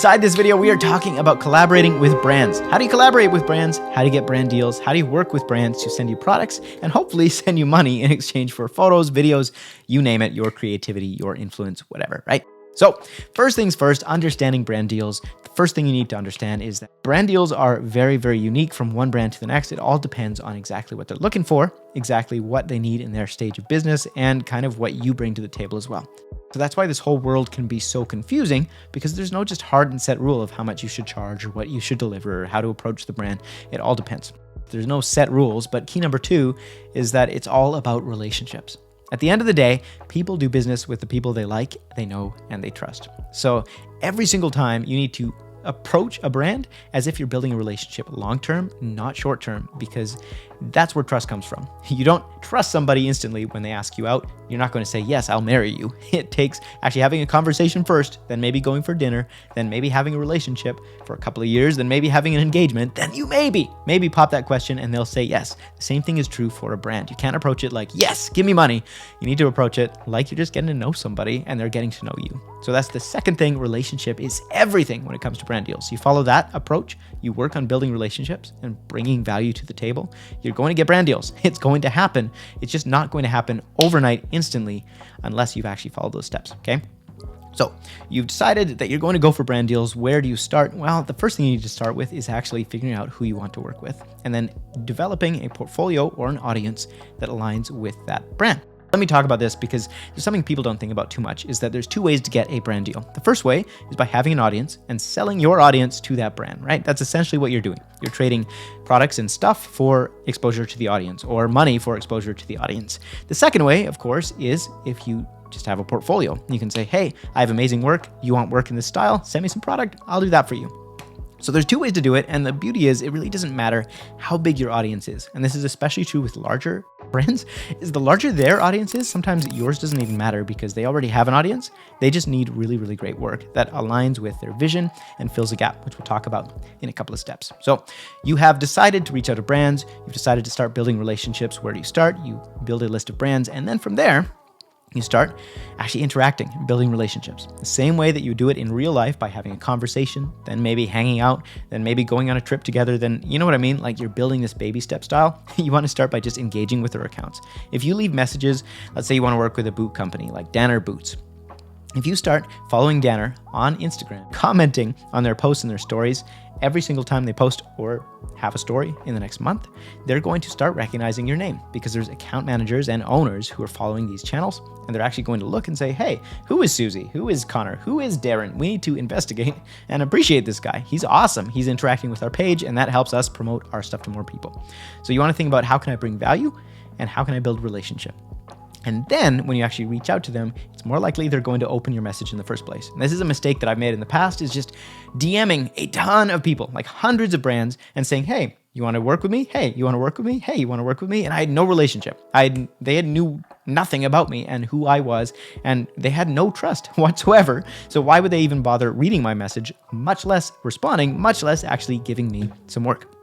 Inside this video, we are talking about collaborating with brands. How do you collaborate with brands? How do you get brand deals? How do you work with brands to send you products and hopefully send you money in exchange for photos, videos, you name it, your creativity, your influence, whatever, right? So first things first, understanding brand deals. The first thing you need to understand is that brand deals are very, very unique from one brand to the next. It all depends on exactly what they're looking for, exactly what they need in their stage of business, and kind of what you bring to the table as well. So that's why this whole world can be so confusing, because there's no just hard and set rule of how much you should charge or what you should deliver or how to approach the brand. It all depends. There's no set rules, but key number two is that it's all about relationships. At the end of the day, people do business with the people they like, they know, and they trust. So every single time you need to approach a brand as if you're building a relationship long-term, not short-term, because that's where trust comes from. You don't trust somebody instantly when they ask you out. You're not going to say, yes, I'll marry you. It takes actually having a conversation first, then maybe going for dinner, then maybe having a relationship for a couple of years, then maybe having an engagement, then you maybe pop that question and they'll say yes. The same thing is true for a brand. You can't approach it like, yes, give me money. You need to approach it like you're just getting to know somebody and they're getting to know you. So that's the second thing. Relationship is everything when it comes to brand deals. You follow that approach, you work on building relationships and bringing value to the table, you're going to get brand deals. It's going to happen. It's just not going to happen overnight, instantly, unless you've actually followed those steps, okay? So you've decided that you're going to go for brand deals. Where do you start? Well, the first thing you need to start with is actually figuring out who you want to work with and then developing a portfolio or an audience that aligns with that brand. Let me talk about this because there's something people don't think about too much, is that there's two ways to get a brand deal. The first way is by having an audience and selling your audience to that brand, right? That's essentially what you're doing. You're trading products and stuff for exposure to the audience or money for exposure to the audience. The second way, of course, is if you just have a portfolio. You can say, hey, I have amazing work. You want work in this style? Send me some product. I'll do that for you. So there's two ways to do it, and the beauty is it really doesn't matter how big your audience is. And this is especially true with larger brands, is the larger their audience is, sometimes yours doesn't even matter because they already have an audience. They just need really, really great work that aligns with their vision and fills a gap, which we'll talk about in a couple of steps. So you have decided to reach out to brands. You've decided to start building relationships. Where do you start? You build a list of brands, and then from there, you start actually interacting and building relationships. The same way that you do it in real life by having a conversation, then maybe hanging out, then maybe going on a trip together, then you know what I mean? Like you're building this baby step style. You want to start by just engaging with their accounts. If you leave messages, let's say you want to work with a boot company like Danner Boots. If you start following Danner on Instagram, commenting on their posts and their stories, every single time they post or have a story in the next month, they're going to start recognizing your name because there's account managers and owners who are following these channels, and they're actually going to look and say, hey, who is Susie? Who is Connor? Who is Darren? We need to investigate and appreciate this guy. He's awesome. He's interacting with our page, and that helps us promote our stuff to more people. So you want to think about how can I bring value and how can I build relationship? And then when you actually reach out to them, it's more likely they're going to open your message in the first place. And this is a mistake that I've made in the past, is just DMing a ton of people, like hundreds of brands, and saying, hey, you want to work with me? Hey, you want to work with me? Hey, you want to work with me? And I had no relationship. They knew nothing about me and who I was, and they had no trust whatsoever. So why would they even bother reading my message, much less responding, much less actually giving me some work?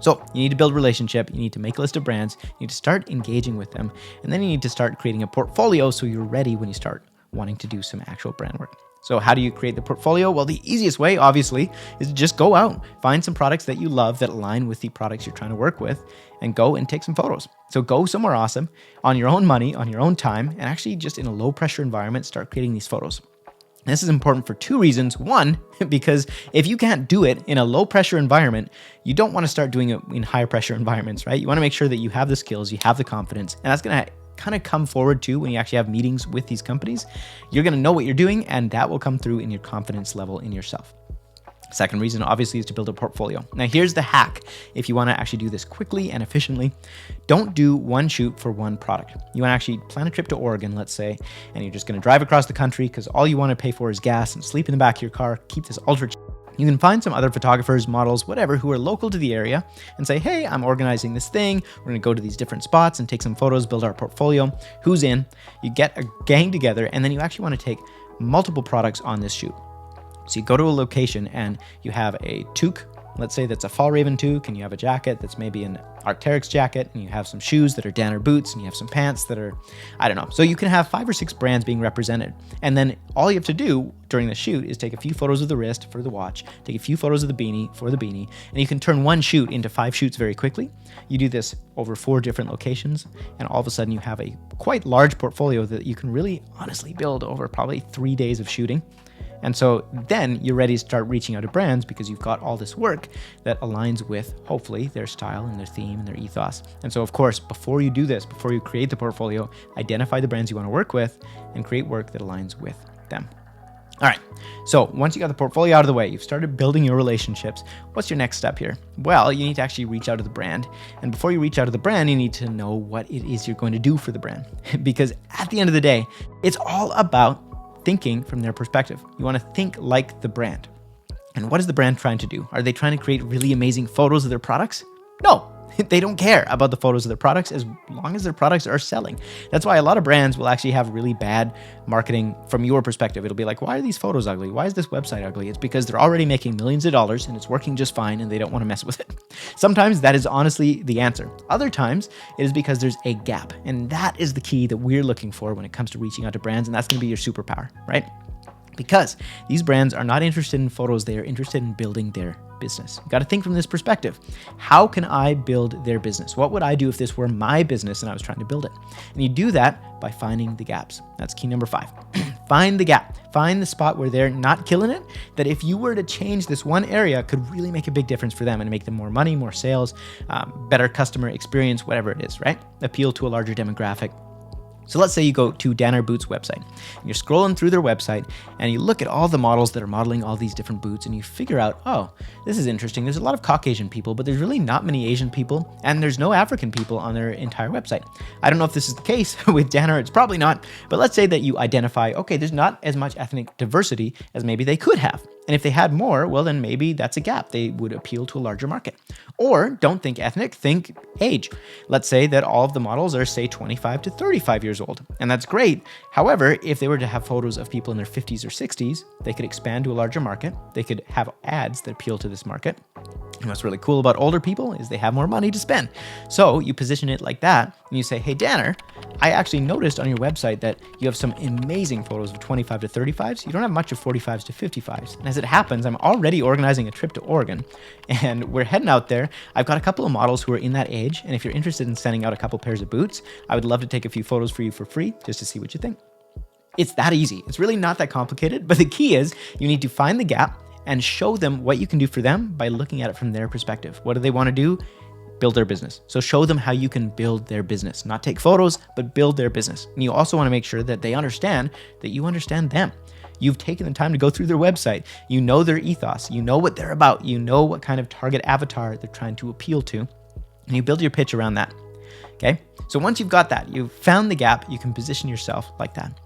So you need to build a relationship, you need to make a list of brands, you need to start engaging with them, and then you need to start creating a portfolio so you're ready when you start wanting to do some actual brand work. So how do you create the portfolio? Well, the easiest way, obviously, is to just go out, find some products that you love that align with the products you're trying to work with, and go and take some photos. So go somewhere awesome, on your own money, on your own time, and actually just in a low pressure environment, start creating these photos. This is important for two reasons. One, because if you can't do it in a low pressure environment, you don't want to start doing it in higher pressure environments, right? You want to make sure that you have the skills, you have the confidence, and that's going to kind of come forward too when you actually have meetings with these companies. You're going to know what you're doing, and that will come through in your confidence level in yourself. Second reason, obviously, is to build a portfolio. Now, here's the hack. If you want to actually do this quickly and efficiently, don't do one shoot for one product. You want to actually plan a trip to Oregon, let's say, and you're just going to drive across the country because all you want to pay for is gas and sleep in the back of your car, keep this ultra cheap. You can find some other photographers, models, whatever, who are local to the area and say, hey, I'm organizing this thing. We're going to go to these different spots and take some photos, build our portfolio. Who's in? You get a gang together, and then you actually want to take multiple products on this shoot. So you go to a location and you have a toque, let's say that's a fall raven toque, and you have a jacket that's maybe an Arc'teryx jacket, and you have some shoes that are Danner boots, and you have some pants that are, I don't know. So you can have 5 or 6 brands being represented. And then all you have to do during the shoot is take a few photos of the wrist for the watch, take a few photos of the beanie for the beanie, and you can turn one shoot into 5 shoots very quickly. You do this over 4 different locations, and all of a sudden you have a quite large portfolio that you can really honestly build over probably 3 days of shooting. And so then you're ready to start reaching out to brands because you've got all this work that aligns with, hopefully, their style and their theme and their ethos. And so, of course, before you do this, before you create the portfolio, identify the brands you want to work with and create work that aligns with them. All right, so once you got the portfolio out of the way, you've started building your relationships, what's your next step here? Well, you need to actually reach out to the brand. And before you reach out to the brand, you need to know what it is you're going to do for the brand. Because at the end of the day, it's all about thinking from their perspective. You want to think like the brand. And what is the brand trying to do? Are they trying to create really amazing photos of their products? No, they don't care about the photos of their products as long as their products are selling. That's why a lot of brands will actually have really bad marketing from your perspective. It'll be like, why are these photos ugly? Why is this website ugly? It's because they're already making millions of dollars and it's working just fine and they don't want to mess with it. Sometimes that is honestly the answer. Other times it is because there's a gap. And that is the key that we're looking for when it comes to reaching out to brands. And that's going to be your superpower, right? Because these brands are not interested in photos, they are interested in building their business. You got to think from this perspective. How can I build their business? What would I do if this were my business and I was trying to build it? And you do that by finding the gaps. That's key number 5. Find the gap. Find the spot where they're not killing it, that if you were to change this one area could really make a big difference for them and make them more money, more sales, better customer experience, whatever it is, right? Appeal to a larger demographic. So let's say you go to Danner Boots' website, and you're scrolling through their website, and you look at all the models that are modeling all these different boots, and you figure out, oh, this is interesting. There's a lot of Caucasian people, but there's really not many Asian people, and there's no African people on their entire website. I don't know if this is the case with Danner. It's probably not, but let's say that you identify, okay, there's not as much ethnic diversity as maybe they could have. And if they had more, well, then maybe that's a gap. They would appeal to a larger market. Or don't think ethnic, think age. Let's say that all of the models are, say, 25 to 35 years old. And that's great. However, if they were to have photos of people in their 50s or 60s, they could expand to a larger market. They could have ads that appeal to this market. And what's really cool about older people is they have more money to spend. So you position it like that, and you say, hey, Danner, I actually noticed on your website that you have some amazing photos of 25 to 35s. You don't have much of 45s to 55s. And as it happens, I'm already organizing a trip to Oregon, and we're heading out there. I've got a couple of models who are in that age, and if you're interested in sending out a couple pairs of boots, I would love to take a few photos for you for free just to see what you think. It's that easy. It's really not that complicated, but the key is you need to find the gap and show them what you can do for them by looking at it from their perspective. What do they want to do? Build their business. So show them how you can build their business, not take photos, but build their business. And you also want to make sure that they understand that you understand them. You've taken the time to go through their website. You know their ethos. You know what they're about. You know what kind of target avatar they're trying to appeal to. And you build your pitch around that. Okay? So once you've got that, you've found the gap, you can position yourself like that.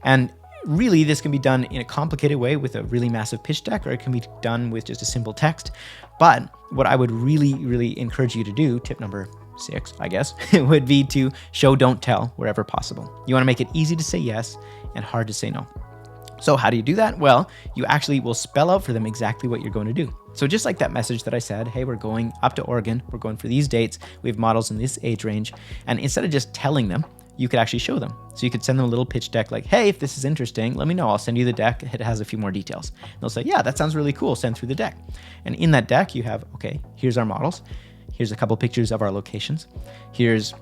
And really, this can be done in a complicated way with a really massive pitch deck, or it can be done with just a simple text. But what I would really, really encourage you to do, tip number 6, I guess, would be to show, don't tell wherever possible. You want to make it easy to say yes and hard to say no. So how do you do that? Well, you actually will spell out for them exactly what you're going to do. So just like that message that I said, hey, we're going up to Oregon, we're going for these dates, we have models in this age range. And instead of just telling them, you could actually show them. So you could send them a little pitch deck like, hey, if this is interesting, let me know. I'll send you the deck. It has a few more details. And they'll say, yeah, that sounds really cool. Send through the deck. And in that deck, you have, okay, here's our models. Here's a couple pictures of our locations. Here's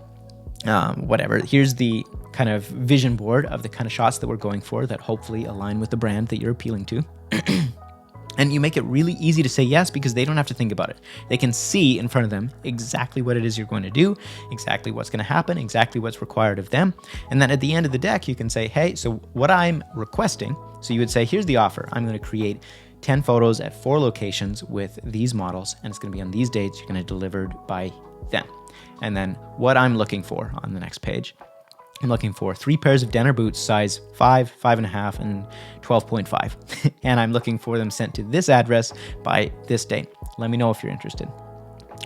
whatever. Here's the kind of vision board of the kind of shots that we're going for that hopefully align with the brand that you're appealing to. And you make it really easy to say yes because they don't have to think about it. They can see in front of them exactly what it is you're going to do, exactly what's going to happen, exactly what's required of them. And then at the end of the deck, you can say, hey, so what I'm requesting, so you would say, here's the offer. I'm going to create 10 photos at 4 locations with these models, and it's going to be on these dates. You're going to delivered by them. And then what I'm looking for on the next page, I'm looking for 3 pairs of Danner boots, size 5, 5.5, and 12.5. And I'm looking for them sent to this address by this date. Let me know if you're interested.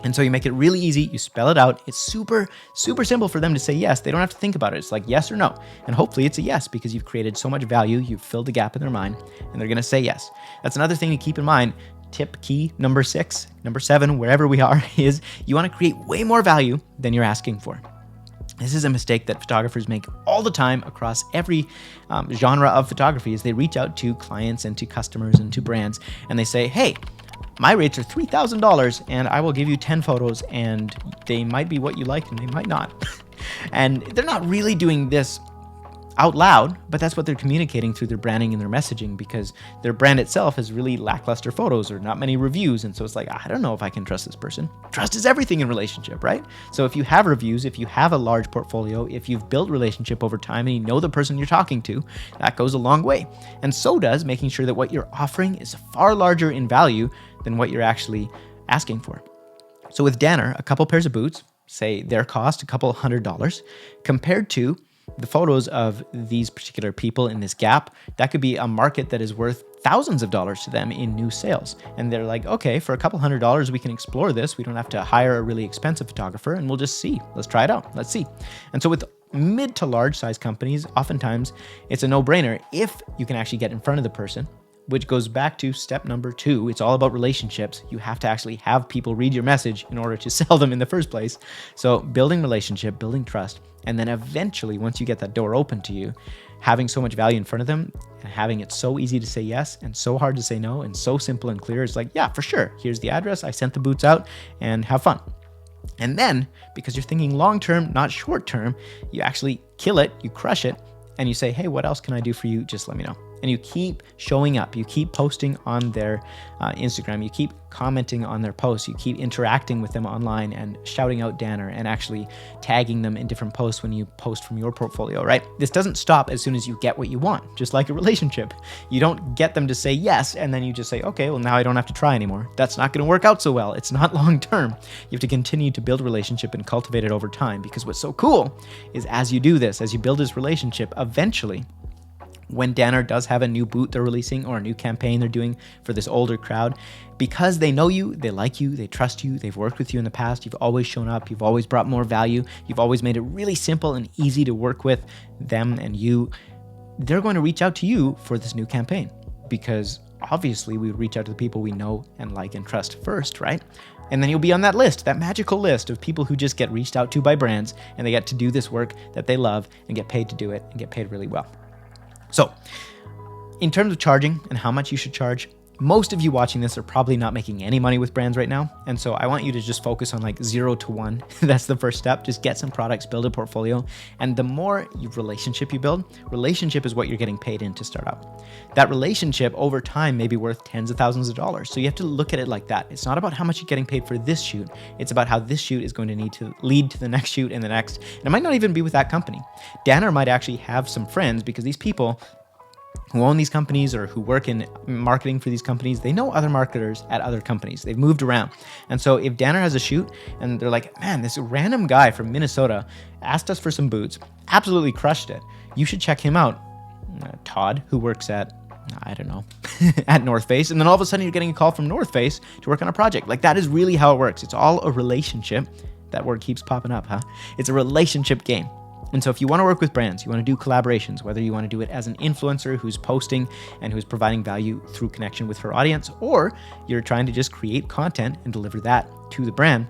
And so you make it really easy. You spell it out. It's super, super simple for them to say yes. They don't have to think about it. It's like yes or no. And hopefully it's a yes because you've created so much value. You've filled the gap in their mind and they're going to say yes. That's another thing to keep in mind. tip key number 6, number 7, wherever we are, is you want to create way more value than you're asking for. This is a mistake that photographers make all the time across every genre of photography. Is they reach out to clients and to customers and to brands, and they say, hey, my rates are $3,000 and I will give you 10 photos, and they might be what you like and they might not. And they're not really doing this out loud, but that's what they're communicating through their branding and their messaging, because their brand itself has really lackluster photos or not many reviews. And so it's like, I don't know if I can trust this person. Trust is everything in relationship, right? So if you have reviews, if you have a large portfolio, if you've built relationship over time and you know the person you're talking to, that goes a long way. And so does making sure that what you're offering is far larger in value than what you're actually asking for. So with Danner, a couple pairs of boots, say their cost a couple $100, compared to the photos of these particular people in this gap, that could be a market that is worth thousands of dollars to them in new sales. And they're like, okay, for a couple $100, we can explore this. We don't have to hire a really expensive photographer, and we'll just see. Let's try it out. Let's see. And so with mid to large size companies, oftentimes it's a no-brainer if you can actually get in front of the person, which goes back to step number 2. It's all about relationships. You have to actually have people read your message in order to sell them in the first place. So building relationship, building trust, and then eventually, once you get that door open to you, having so much value in front of them and having it so easy to say yes and so hard to say no and so simple and clear. It's like, yeah, for sure. Here's the address. I sent the boots out, and have fun. And then, because you're thinking long-term, not short-term, you actually kill it, you crush it, and you say, hey, what else can I do for you? Just let me know. And you keep showing up. You keep posting on their Instagram. You keep commenting on their posts. You keep interacting with them online and shouting out Danner and actually tagging them in different posts when you post from your portfolio, right? This doesn't stop as soon as you get what you want, just like a relationship. You don't get them to say yes, and then you just say, okay, well, now I don't have to try anymore. That's not going to work out so well. It's not long-term. You have to continue to build a relationship and cultivate it over time, because what's so cool is as you do this, as you build this relationship, eventually, when Danner does have a new boot they're releasing or a new campaign they're doing for this older crowd, because they know you, they like you, they trust you, they've worked with you in the past, you've always shown up, you've always brought more value, you've always made it really simple and easy to work with them and you, they're going to reach out to you for this new campaign, because obviously we would reach out to the people we know and like and trust first, right? And then you'll be on that list, that magical list of people who just get reached out to by brands, and they get to do this work that they love and get paid to do it and get paid really well. So, in terms of charging and how much you should charge, most of you watching this are probably not making any money with brands right now. And so I want you to just focus on like 0 to 1. That's the first step. Just get some products, build a portfolio. And the more relationship you build, relationship is what you're getting paid in to start out. That relationship over time may be worth tens of thousands of dollars. So you have to look at it like that. It's not about how much you're getting paid for this shoot. It's about how this shoot is going to need to lead to the next shoot and the next. And it might not even be with that company. Danner might actually have some friends, because these people who own these companies or who work in marketing for these companies, they know other marketers at other companies. They've moved around. And so if Danner has a shoot and they're like, man, this random guy from Minnesota asked us for some boots, absolutely crushed it, you should check him out. Todd, who works at, I don't know, at North Face. And then all of a sudden you're getting a call from North Face to work on a project. Like, that is really how it works. It's all a relationship. That word keeps popping up, huh? It's a relationship game. And so if you want to work with brands, you want to do collaborations, whether you want to do it as an influencer who's posting and who's providing value through connection with her audience, or you're trying to just create content and deliver that to the brand,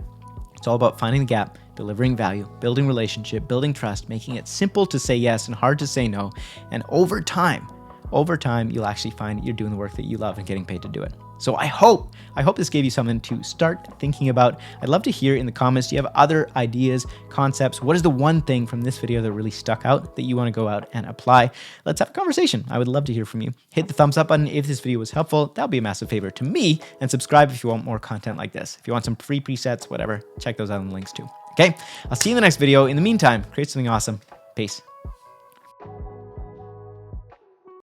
it's all about finding the gap, delivering value, building relationship, building trust, making it simple to say yes and hard to say no. And over time, you'll actually find you're doing the work that you love and getting paid to do it. So I hope this gave you something to start thinking about. I'd love to hear in the comments, do you have other ideas, concepts? What is the one thing from this video that really stuck out that you want to go out and apply? Let's have a conversation. I would love to hear from you. Hit the thumbs up button if this video was helpful. That would be a massive favor to me. And subscribe if you want more content like this. If you want some free presets, whatever, check those out in the links too. Okay, I'll see you in the next video. In the meantime, create something awesome. Peace.